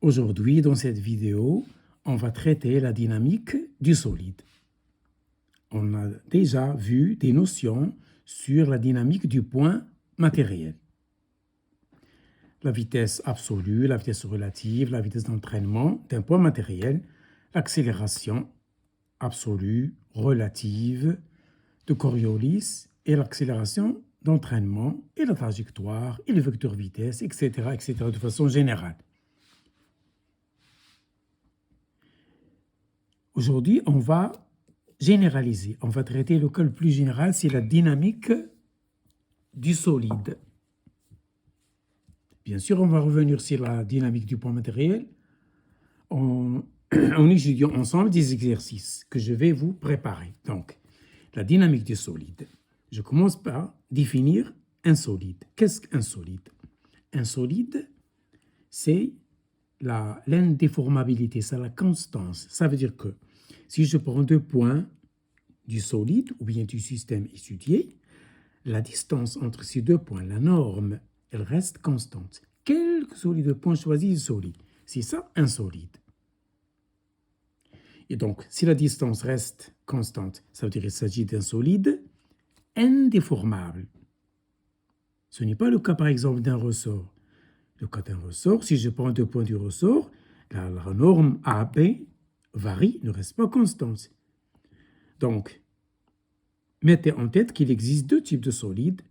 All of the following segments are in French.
Aujourd'hui, dans cette vidéo, on va traiter la dynamique du solide. On a déjà vu des notions sur la dynamique du point matériel. La vitesse absolue, la vitesse relative, la vitesse d'entraînement d'un point matériel, l'accélération absolue, relative de Coriolis et l'accélération d'entraînement et la trajectoire et le vecteur vitesse, etc., de façon générale. Aujourd'hui, on va généraliser. On va traiter le cas le plus général, c'est la dynamique du solide. Bien sûr, on va revenir sur la dynamique du point matériel en étudiant ensemble des exercices que je vais vous préparer. Donc, la dynamique du solide. Je commence par définir un solide. Qu'est-ce qu'un solide? Un solide, c'est l'indéformabilité, c'est la constance. Ça veut dire que si je prends deux points du solide ou bien du système étudié, la distance entre ces deux points, la norme, elle reste constante. Quel que soit les deux points choisis, solide. C'est ça, un solide. Et donc, si la distance reste constante, ça veut dire qu'il s'agit d'un solide indéformable. Ce n'est pas le cas, par exemple, d'un ressort. Le cas d'un ressort, si je prends deux points du ressort, la norme AB varie, ne reste pas constante. Donc, mettez en tête qu'il existe deux types de solides,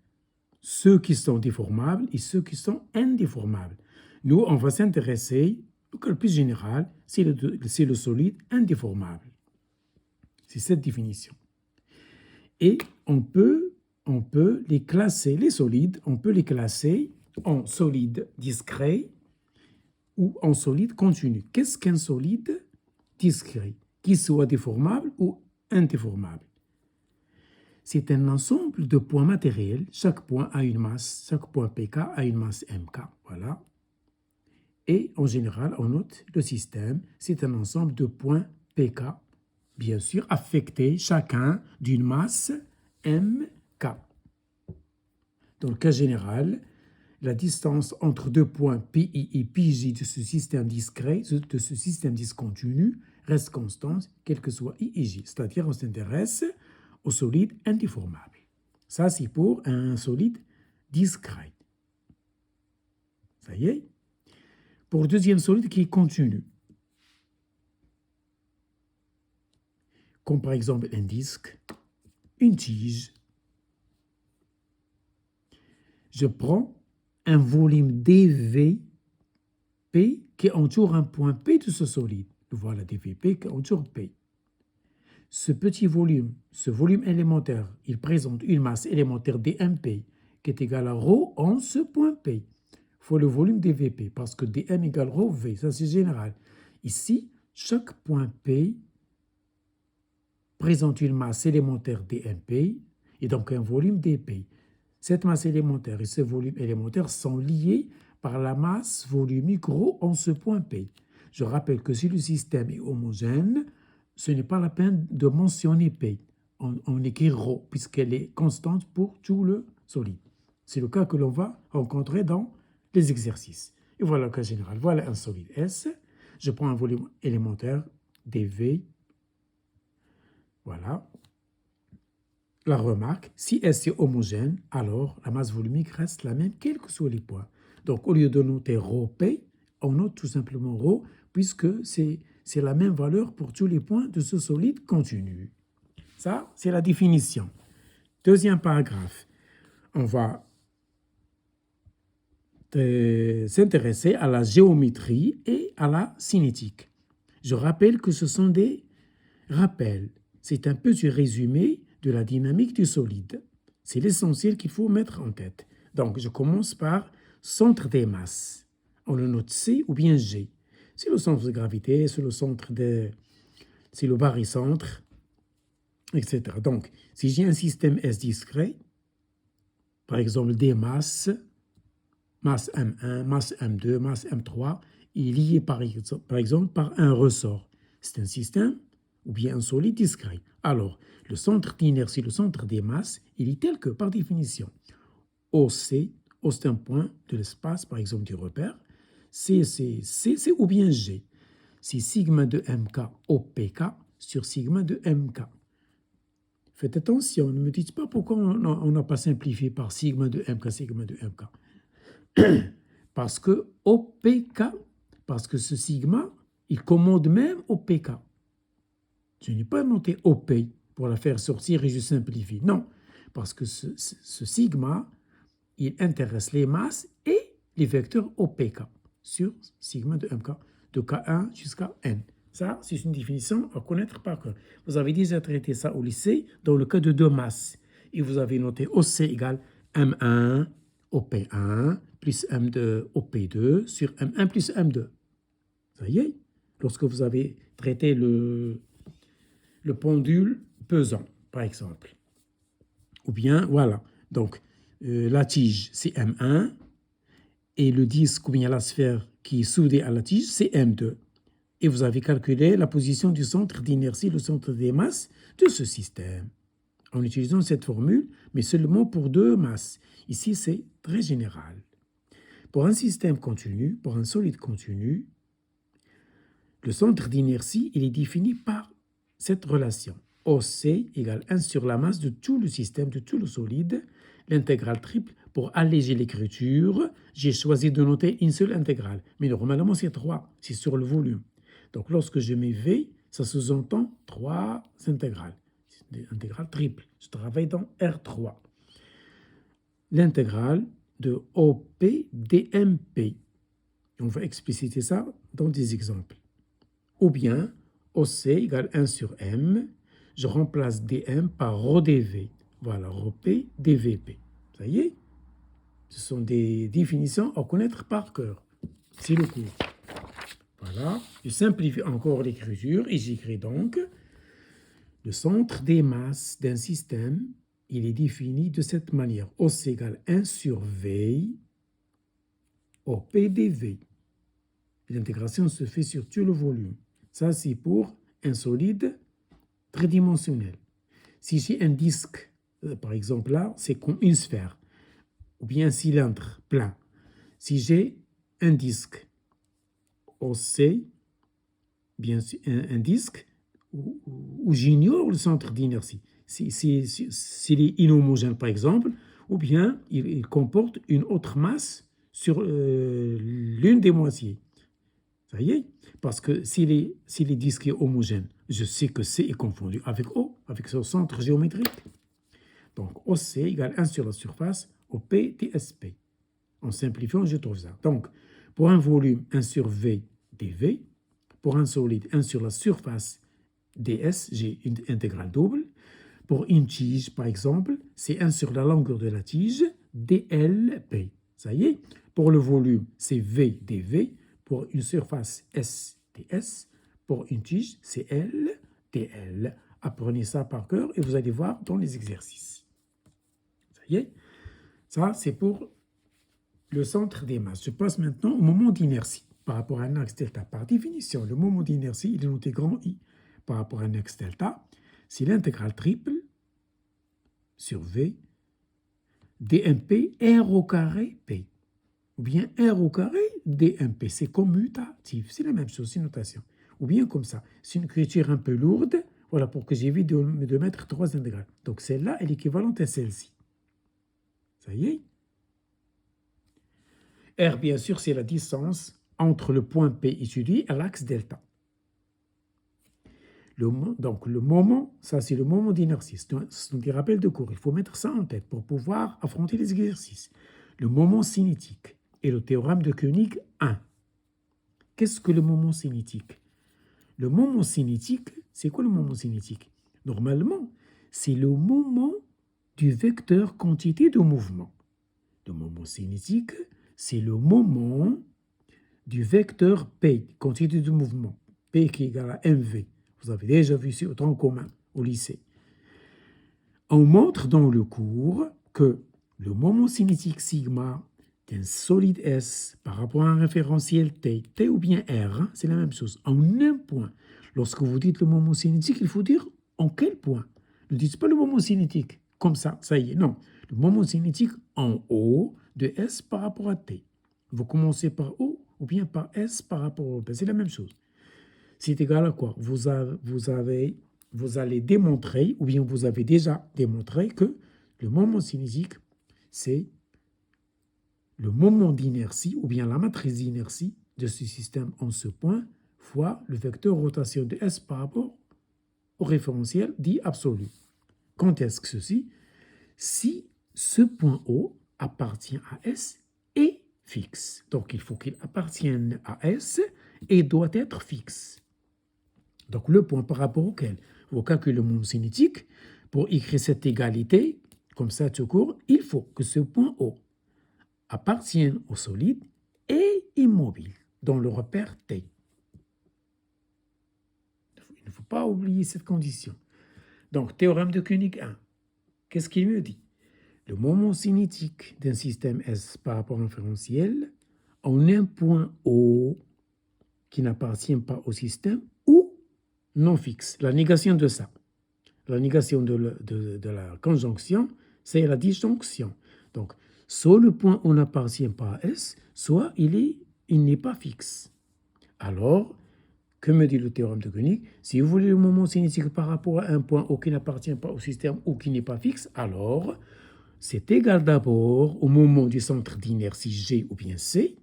ceux qui sont déformables et ceux qui sont indéformables. Nous, on va s'intéresser, au cas le plus général, c'est le solide indéformable. C'est cette définition. Et on peut les classer, les solides, on peut les classer en solide discret ou en solide continu. Qu'est-ce qu'un solide discret, qu'il soit déformable ou indéformable? C'est un ensemble de points matériels. Chaque point a une masse, chaque point pk a une masse mk. Voilà. Et en général, on note le système, c'est un ensemble de points pk, bien sûr, affectés chacun d'une masse mk. Dans le cas général, la distance entre deux points pi et pj de ce système discret, de ce système discontinu, reste constante, quel que soit i et j. C'est-à-dire, on s'intéresse au solide indéformable. Ça, c'est pour un solide discret. Ça y est. Pour le deuxième solide qui est continu, comme par exemple un disque, une tige, je prends un volume dV P qui entoure un point P de ce solide. Voilà dVP qui entoure P. Ce petit volume, ce volume élémentaire, il présente une masse élémentaire dMP qui est égale à ρ en ce point P. Fois le volume dVP, parce que dm égale ρ V, ça c'est général. Ici, chaque point P présente une masse élémentaire dMP et donc un volume dP. Cette masse élémentaire et ce volume élémentaire sont liés par la masse volumique ρ en ce point P. Je rappelle que si le système est homogène, ce n'est pas la peine de mentionner P. On écrit ρ puisqu'elle est constante pour tout le solide. C'est le cas que l'on va rencontrer dans les exercices. Et voilà le cas général. Voilà un solide S. Je prends un volume élémentaire dV. Voilà. La remarque, si S est homogène, alors la masse volumique reste la même, quels que soient les points. Donc, au lieu de noter ρP, on note tout simplement ρ, puisque c'est la même valeur pour tous les points de ce solide continu. Ça, c'est la définition. Deuxième paragraphe, on va s'intéresser à la géométrie et à la cinétique. Je rappelle que ce sont des rappels. C'est un petit résumé de la dynamique du solide. C'est l'essentiel qu'il faut mettre en tête. Donc, je commence par centre des masses. On le note C ou bien G. C'est le centre de gravité, c'est c'est le barycentre, etc. Donc, si j'ai un système S discret, par exemple des masses, masse M1, masse M2, masse M3, il est lié par exemple par un ressort. C'est un système ou bien un solide discret. Alors, le centre d'inertie, le centre des masses, il est tel que, par définition, OC, O c'est un point de l'espace, par exemple du repère, c'est ou bien G. C'est sigma de MK OPK sur sigma de MK. Faites attention, ne me dites pas pourquoi on n'a pas simplifié par sigma de MK, sigma de MK. Parce que OPK, parce que ce sigma, il commande même OPK. Je n'ai pas noté OP pour la faire sortir et je simplifie. Non, parce que ce sigma, il intéresse les masses et les vecteurs OPK sur sigma de MK, de K1 jusqu'à N. Ça, c'est une définition à connaître par cœur. Vous avez déjà traité ça au lycée dans le cas de deux masses. Et vous avez noté OC égale M1 OP1 plus M2 OP2 sur M1 plus M2. Ça y est, lorsque vous avez traité le pendule pesant, par exemple. Ou bien, voilà, donc la tige, c'est M1, et le disque ou bien la sphère qui est soudée à la tige, c'est M2. Et vous avez calculé la position du centre d'inertie, le centre des masses de ce système, en utilisant cette formule, mais seulement pour deux masses. Ici, c'est très général. Pour un système continu, pour un solide continu, le centre d'inertie, il est défini par cette relation. OC égale 1 sur la masse de tout le système, de tout le solide, l'intégrale triple. Pour alléger l'écriture, j'ai choisi de noter une seule intégrale. Mais normalement, c'est 3, c'est sur le volume. Donc, lorsque je mets V, ça sous-entend 3 intégrales. C'est des intégrales triples. Je travaille dans R3. L'intégrale de OP dMP. On va expliciter ça dans des exemples. Ou bien, OC égale 1 sur M, je remplace dm par ρdv. Voilà, ρp dvp. Ça y est, ce sont des définitions à connaître par cœur. C'est le cours. Voilà, je simplifie encore l'écriture et j'écris donc le centre des masses d'un système, il est défini de cette manière. OC égale 1 sur V, OP dv. L'intégration se fait sur tout le volume. Ça, c'est pour un solide tridimensionnel. Si j'ai un disque, par exemple là, c'est comme une sphère, ou bien un cylindre plein. Si j'ai un disque OC, bien sûr, un disque où j'ignore le centre d'inertie, s'il est inhomogène par exemple, ou bien il comporte une autre masse sur l'une des moitiés. Ça y est, parce que si les disques est homogène, je sais que C est confondu avec O, avec son centre géométrique. Donc OC égale 1 sur la surface, OP dsP. En simplifiant, je trouve ça. Donc, pour un volume, 1 sur V dV. Pour un solide, 1 sur la surface ds, j'ai une intégrale double. Pour une tige, par exemple, c'est 1 sur la longueur de la tige, dLP. Ça y est, pour le volume, c'est V dV. Pour une surface S ds, pour une tige, c'est L dL. Apprenez ça par cœur et vous allez voir dans les exercices. Ça y est, ça c'est pour le centre des masses. Je passe maintenant au moment d'inertie par rapport à un axe delta. Par définition, le moment d'inertie, il est noté grand I par rapport à un axe delta. C'est l'intégrale triple sur V dMP R au carré P. Ou bien R au carré dMP. C'est commutatif. C'est la même chose, c'est une notation. Ou bien comme ça. C'est une écriture un peu lourde. Voilà, pour que j'évite de mettre 3 intégrales. Donc celle-là est équivalente à celle-ci. Ça y est. R, bien sûr, c'est la distance entre le point P étudié et l'axe delta. Donc, le moment, ça, c'est le moment d'inertie. Ce sont des rappels de cours. Il faut mettre ça en tête pour pouvoir affronter les exercices. Le moment cinétique et le théorème de Koenig 1. Qu'est-ce que le moment cinétique? Le moment cinétique, c'est quoi le moment cinétique? Normalement, c'est le moment du vecteur quantité de mouvement. Le moment cinétique, c'est le moment du vecteur P, quantité de mouvement, P qui est égal à mv. Vous avez déjà vu ce tronc commun au lycée. On montre dans le cours que le moment cinétique sigma d'un solide S par rapport à un référentiel T, T ou bien R, c'est la même chose, en un point. Lorsque vous dites le moment cinétique, il faut dire en quel point. Ne dites pas le moment cinétique, comme ça y est, non. Le moment cinétique en haut de S par rapport à T. Vous commencez par O, ou bien par S par rapport au B. C'est la même chose. C'est égal à quoi? Vous allez démontrer, ou bien vous avez déjà démontré que le moment cinétique, c'est le moment d'inertie, ou bien la matrice d'inertie de ce système en ce point, fois le vecteur rotation de S par rapport au référentiel dit absolu. Quand est-ce que ceci? Si ce point O appartient à S et fixe. Donc, il faut qu'il appartienne à S et doit être fixe. Donc, le point par rapport auquel vous calculez le moment cinétique, pour écrire cette égalité, comme ça tout court, il faut que ce point O appartienne au solide et immobile dans le repère T. Il ne faut pas oublier cette condition. Donc, théorème de Koenig 1. Qu'est-ce qu'il me dit? Le moment cinétique d'un système S par rapport à un référentiel en un point O qui n'appartient pas au système ou non fixe. La négation de ça. La négation de la conjonction, c'est la disjonction. Donc, soit le point O n'appartient pas à S, soit il n'est pas fixe. Alors, que me dit le théorème de Koenig? Si vous voulez le moment cinétique par rapport à un point O qui n'appartient pas au système ou qui n'est pas fixe, alors c'est égal d'abord au moment du centre d'inertie G ou bien C,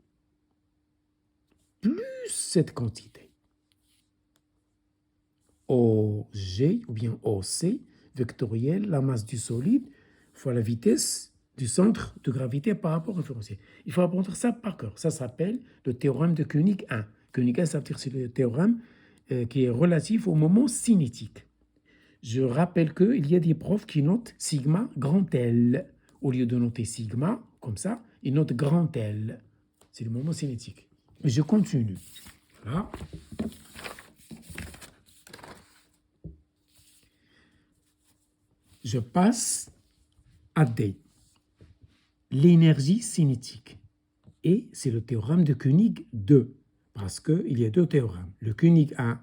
plus cette quantité. OG ou bien OC, vectoriel, la masse du solide, fois la vitesse du centre de gravité par rapport au référentiel. Il faut apprendre ça par cœur. Ça s'appelle le théorème de Koenig 1. Koenig 1, ça veut dire que c'est le théorème qui est relatif au moment cinétique. Je rappelle qu'il y a des profs qui notent sigma grand L. Au lieu de noter sigma, comme ça, ils notent grand L. C'est le moment cinétique. Et je continue. Voilà. Je passe à D. L'énergie cinétique. Et c'est le théorème de Koenig 2. Parce qu'il y a deux théorèmes. Le Koenig 1,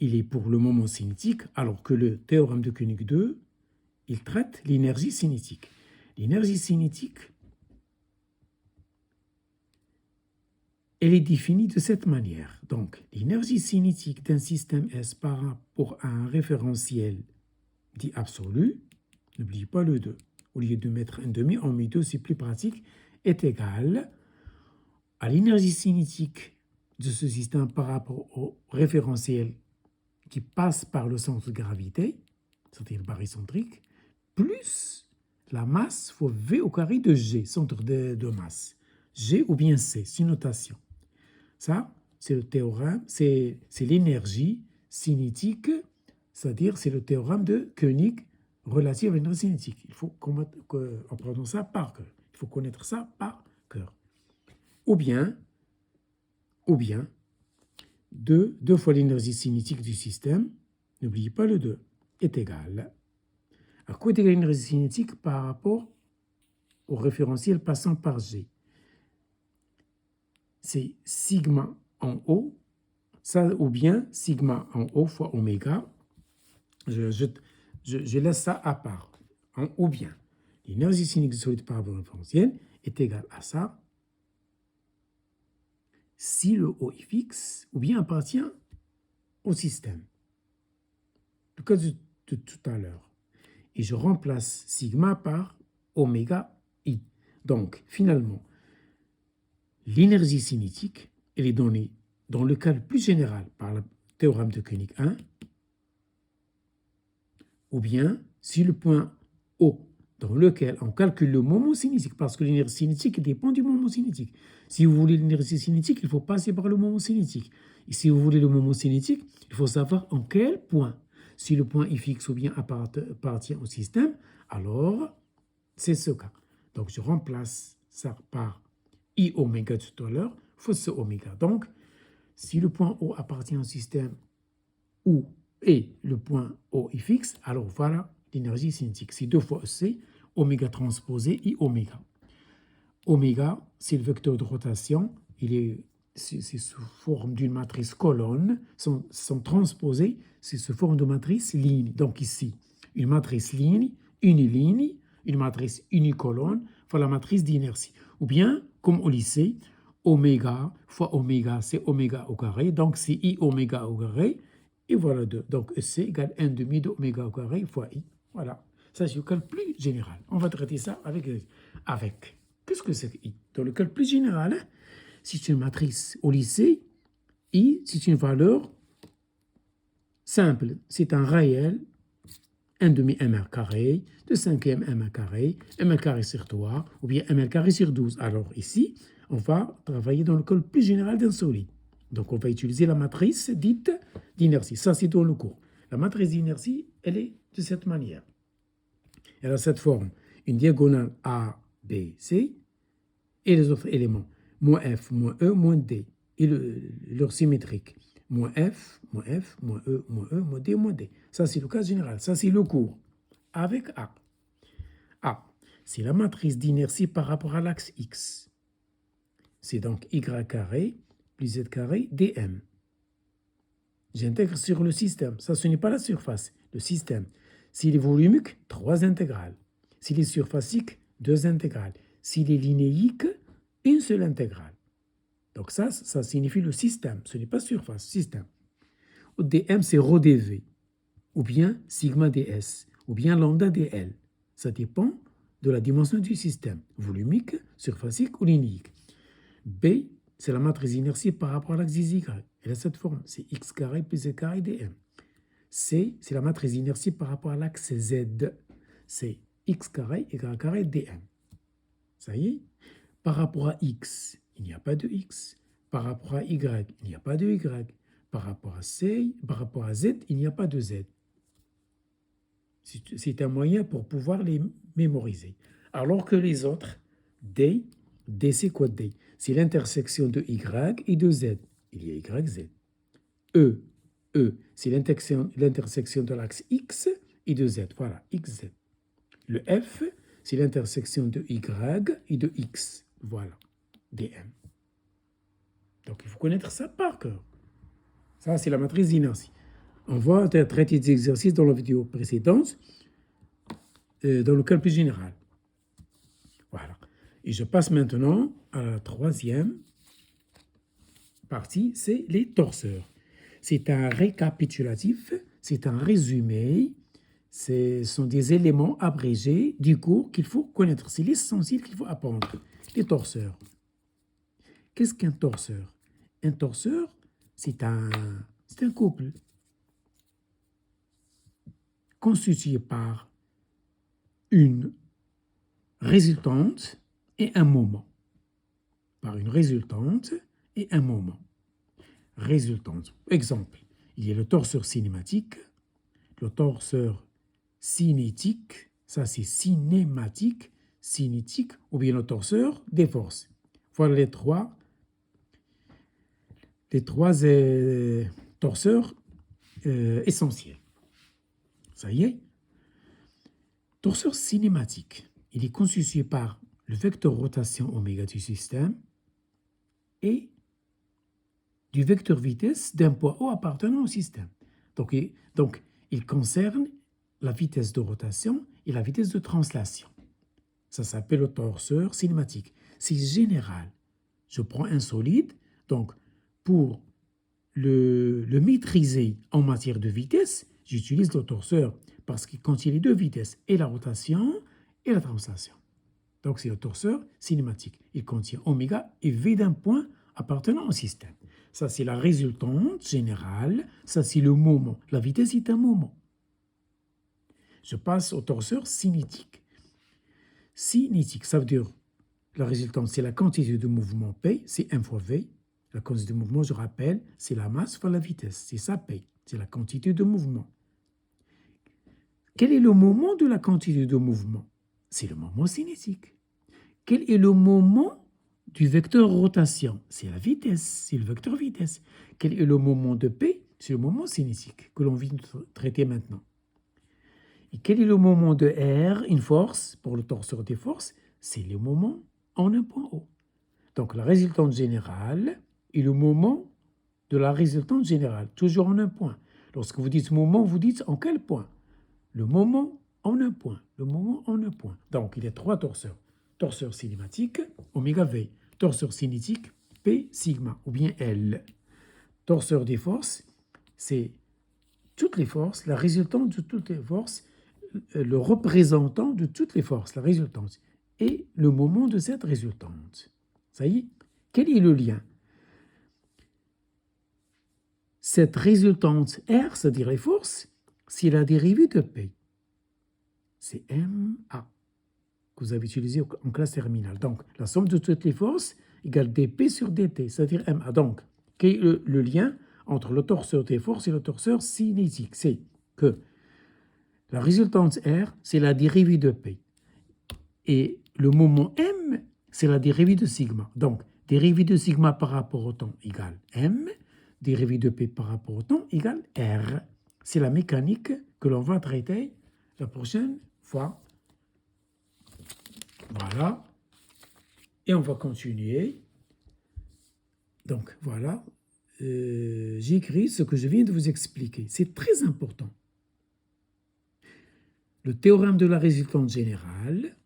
il est pour le moment cinétique, alors que le théorème de Koenig 2, il traite l'énergie cinétique. L'énergie cinétique, elle est définie de cette manière. Donc, l'énergie cinétique d'un système S par rapport à un référentiel dit absolu, n'oubliez pas le 2. Au lieu de mettre un demi, on met 2, c'est plus pratique, est égale à l'énergie cinétique de ce système par rapport au référentiel qui passe par le centre de gravité, c'est-à-dire barycentrique, plus la masse fois V au carré de G, centre de masse. G ou bien C, c'est une notation. Ça, c'est le théorème, c'est l'énergie cinétique, c'est-à-dire c'est le théorème de Koenig relatif à l'énergie cinétique. Il faut apprendre ça par cœur. Il faut connaître ça par cœur. Ou bien 2 fois l'énergie cinétique du système, n'oubliez pas le 2, est égal à quoi est égal l'énergie cinétique par rapport au référentiel passant par G. C'est sigma en haut, ça, ou bien sigma en haut fois oméga. Je laisse ça à part. Ou bien l'énergie cinétique du solide par rapport au référentiel est égale à ça si le O est fixe ou bien appartient au système. Le cas de tout à l'heure. Et je remplace sigma par oméga i. Donc, finalement, l'énergie cinétique, elle est donnée dans le cas le plus général par le théorème de Koenig 1, ou bien si le point O dans lequel on calcule le moment cinétique, parce que l'énergie cinétique dépend du moment cinétique. Si vous voulez l'énergie cinétique, il faut passer par le moment cinétique. Et si vous voulez le moment cinétique, il faut savoir en quel point. Si le point est fixe ou bien appartient au système, alors c'est ce cas. Donc je remplace ça par I oméga tout à l'heure, fois ce oméga. Donc, si le point O appartient au système et le point O est fixe, alors voilà l'énergie cinétique. C'est 2 fois C, oméga transposé I oméga. Oméga, c'est le vecteur de rotation. C'est sous forme d'une matrice colonne. Son transposé, c'est sous forme de matrice ligne. Donc ici, une matrice ligne, uniligne, une matrice unicolonne, enfin la matrice d'inertie. Ou bien, comme au lycée, oméga fois oméga, c'est oméga au carré, donc c'est I oméga au carré, et voilà 2. Donc C égale 1 demi de oméga au carré fois I. Voilà. Ça, c'est le calcul plus général. On va traiter ça avec. Qu'est-ce que c'est que I? Dans le calcul plus général, hein, si c'est une matrice au lycée, I, c'est une valeur simple. C'est un réel 1 demi mr carré, de 5e mr carré, mr carré sur 3, ou bien mr carré sur 12. Alors ici, on va travailler dans le calcul plus général d'un solide. Donc on va utiliser la matrice dite d'inertie. Ça, c'est dans le cours. La matrice d'inertie, elle est de cette manière. Elle a cette forme, une diagonale A, B, C, et les autres éléments, moins F, moins E, moins D, et leur symétrique. Moins F, moins F, moins E, moins D, moins D. Ça, c'est le cas général. Ça, c'est le cours. Avec A. A, c'est la matrice d'inertie par rapport à l'axe X. C'est donc Y carré plus Z carré dm. J'intègre sur le système. Ça, ce n'est pas la surface, le système. S'il est volumique, 3 intégrales. S'il est surfacique, 2 intégrales. S'il est linéique, une seule intégrale. Donc ça signifie le système. Ce n'est pas surface, système. dm, c'est ρ dv, ou bien sigma ds, ou bien lambda dl. Ça dépend de la dimension du système, volumique, surfacique ou linéique. B, c'est la matrice d'inertie par rapport à l'axe Y. Elle a cette forme, c'est x carré plus z carré dm. C, c'est la matrice d'inertie par rapport à l'axe Z. C'est x carré, y carré dm. Ça y est. Par rapport à x, il n'y a pas de x. Par rapport à y, il n'y a pas de y. Par rapport à c, par rapport à z, il n'y a pas de z. C'est un moyen pour pouvoir les mémoriser. Alors que les autres, D c'est quoi D? C'est l'intersection de y et de z. Il y a y, z. E, c'est l'intersection de l'axe x et de z. Voilà, x, z. Le F, c'est l'intersection de y et de x. Voilà, dm. Donc, il faut connaître ça par cœur. Ça, c'est la matrice d'inertie. On va traiter des exercices dans la vidéo précédente, dans le calcul général. Voilà. Et je passe maintenant à la troisième partie, c'est les torseurs. C'est un récapitulatif, c'est un résumé, ce sont des éléments abrégés du cours qu'il faut connaître. C'est l'essentiel qu'il faut apprendre. Les torseurs. Qu'est-ce qu'un torseur? Un torseur, c'est un couple constitué par une résultante et un moment. Par une résultante et un moment. Résultante. Exemple, il y a le torseur cinématique, le torseur cinétique, ça c'est cinématique, cinétique, ou bien le torseur des forces. Voilà les trois torseurs essentiels. Ça y est. Torseur cinématique, il est constitué par le vecteur rotation oméga du système et du vecteur vitesse d'un point O appartenant au système. Donc, il concerne la vitesse de rotation et la vitesse de translation. Ça s'appelle le torseur cinématique. C'est général. Je prends un solide, donc pour le maîtriser en matière de vitesse, j'utilise le torseur parce qu'il contient les deux vitesses, et la rotation et la translation. Donc c'est le torseur cinématique. Il contient oméga et v d'un point appartenant au système. Ça, c'est la résultante générale. Ça, c'est le moment. La vitesse est un moment. Je passe au torseur cinétique. Cinétique, ça veut dire la résultante, c'est la quantité de mouvement P, c'est 1 fois V. La quantité de mouvement, je rappelle, c'est la masse fois la vitesse. C'est ça P, c'est la quantité de mouvement. Quel est le moment de la quantité de mouvement? C'est le moment cinétique. Quel est le moment du vecteur rotation? C'est la vitesse, c'est le vecteur vitesse. Quel est le moment de P? C'est le moment cinétique que l'on vient de traiter maintenant. Et quel est le moment de R, une force, pour le torseur des forces? C'est le moment en un point O. Donc la résultante générale est le moment de la résultante générale, toujours en un point. Lorsque vous dites moment, vous dites en quel point? Le moment en un point, le moment en un point. Donc il y a trois torseurs. Torseur cinématique, oméga V. Torseur cinétique, P sigma, ou bien L. Torseur des forces, c'est toutes les forces, la résultante de toutes les forces, le représentant de toutes les forces, la résultante, et le moment de cette résultante. Ça y est, quel est le lien? Cette résultante R, c'est-à-dire les forces, c'est la dérivée de P. C'est MA que vous avez utilisé en classe terminale. Donc, la somme de toutes les forces égale dP sur dt, c'est-à-dire MA. Donc, quel est le lien entre le torseur des forces et le torseur cinétique? C'est que la résultante R, c'est la dérivée de P. Et le moment M, c'est la dérivée de sigma. Donc, dérivée de sigma par rapport au temps égale M, dérivée de P par rapport au temps égale R. C'est la mécanique que l'on va traiter la prochaine fois. Voilà. Et on va continuer. Donc, voilà. J'écris ce que je viens de vous expliquer. C'est très important. Le théorème de la résultante générale,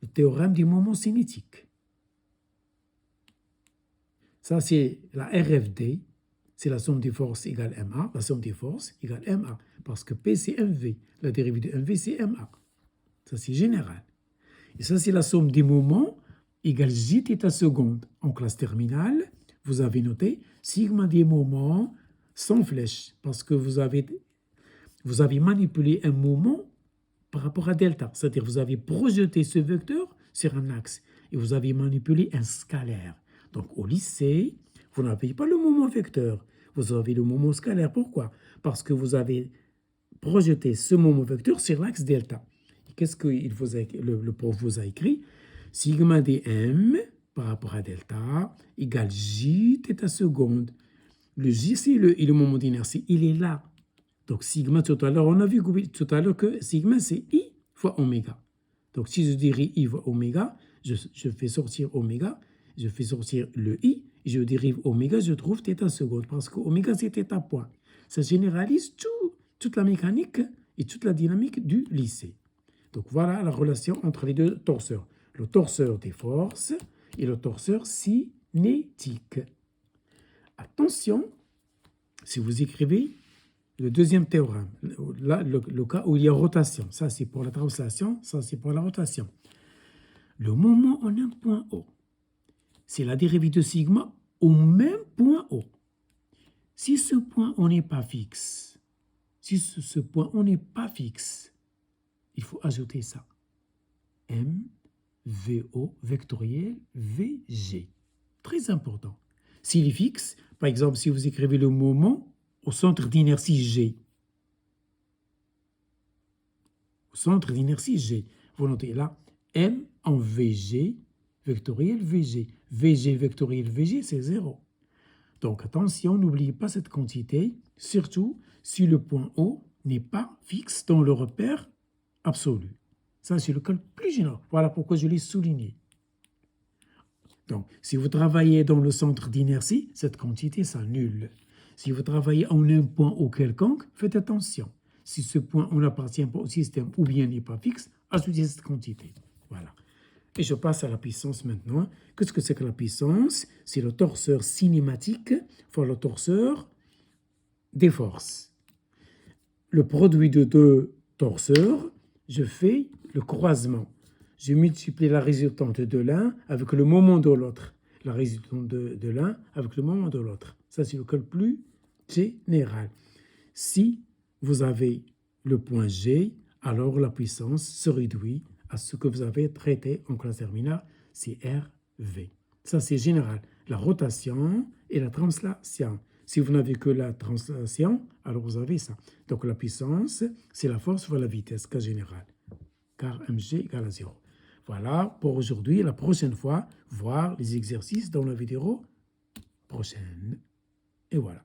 le théorème du moment cinétique. Ça, c'est la RFD, c'est la somme des forces égale MA, la somme des forces égale MA, parce que P, c'est MV, la dérivée de MV, c'est MA. Ça, c'est général. Et ça, c'est la somme des moments égale J θ seconde. En classe terminale, vous avez noté sigma des moments sans flèche, parce que vous avez manipulé un moment par rapport à delta, c'est-à-dire vous avez projeté ce vecteur sur un axe et vous avez manipulé un scalaire. Donc au lycée, vous n'avez pas le moment vecteur, vous avez le moment scalaire. Pourquoi? Parce que vous avez projeté ce moment vecteur sur l'axe delta. Qu'est-ce que le prof vous a écrit? Sigma dm par rapport à delta égale j θ seconde. Le j, c'est le moment d'inertie, il est là. Donc, sigma, tout à l'heure, on a vu tout à l'heure que sigma, c'est I fois oméga. Donc, si je dirais I fois oméga, je fais sortir oméga, je fais sortir le I, je dérive oméga, je trouve θ seconde, parce que oméga, c'est θ point. Ça généralise toute la mécanique et toute la dynamique du lycée. Donc, voilà la relation entre les deux torseurs. Le torseur des forces et le torseur cinétique. Attention, si vous écrivez le deuxième théorème, là, le cas où il y a rotation, ça c'est pour la translation, ça c'est pour la rotation. Le moment en un point O, c'est la dérivée de sigma au même point O. Si ce point O n'est pas fixe, il faut ajouter ça. M, VO, vectoriel, VG. Très important. S'il est fixe, par exemple, si vous écrivez le moment au centre d'inertie G. Au centre d'inertie G. Vous notez là, M en VG, vectoriel VG. VG, vectoriel VG, c'est 0. Donc attention, n'oubliez pas cette quantité, surtout si le point O n'est pas fixe dans le repère absolu. Ça, c'est le cas le plus général. Voilà pourquoi je l'ai souligné. Donc, si vous travaillez dans le centre d'inertie, cette quantité s'annule. Si vous travaillez en un point O quelconque, faites attention. Si ce point n'appartient pas au système ou bien n'est pas fixe, ajoutez cette quantité. Voilà. Et je passe à la puissance maintenant. Qu'est-ce que c'est que la puissance? C'est le torseur cinématique fois le torseur des forces. Le produit de deux torseurs, je fais le croisement. Je multiplie la résultante de l'un avec le moment de l'autre. La résultante de l'un avec le moment de l'autre. Ça, c'est le cas le plus général. Si vous avez le point G, alors la puissance se réduit à ce que vous avez traité en classe terminale, c'est RV. Ça, c'est général. La rotation et la translation. Si vous n'avez que la translation, alors vous avez ça. Donc la puissance, c'est la force fois la vitesse, cas général. Car mg égale à 0. Voilà pour aujourd'hui. La prochaine fois, voir les exercices dans la vidéo prochaine. Et voilà.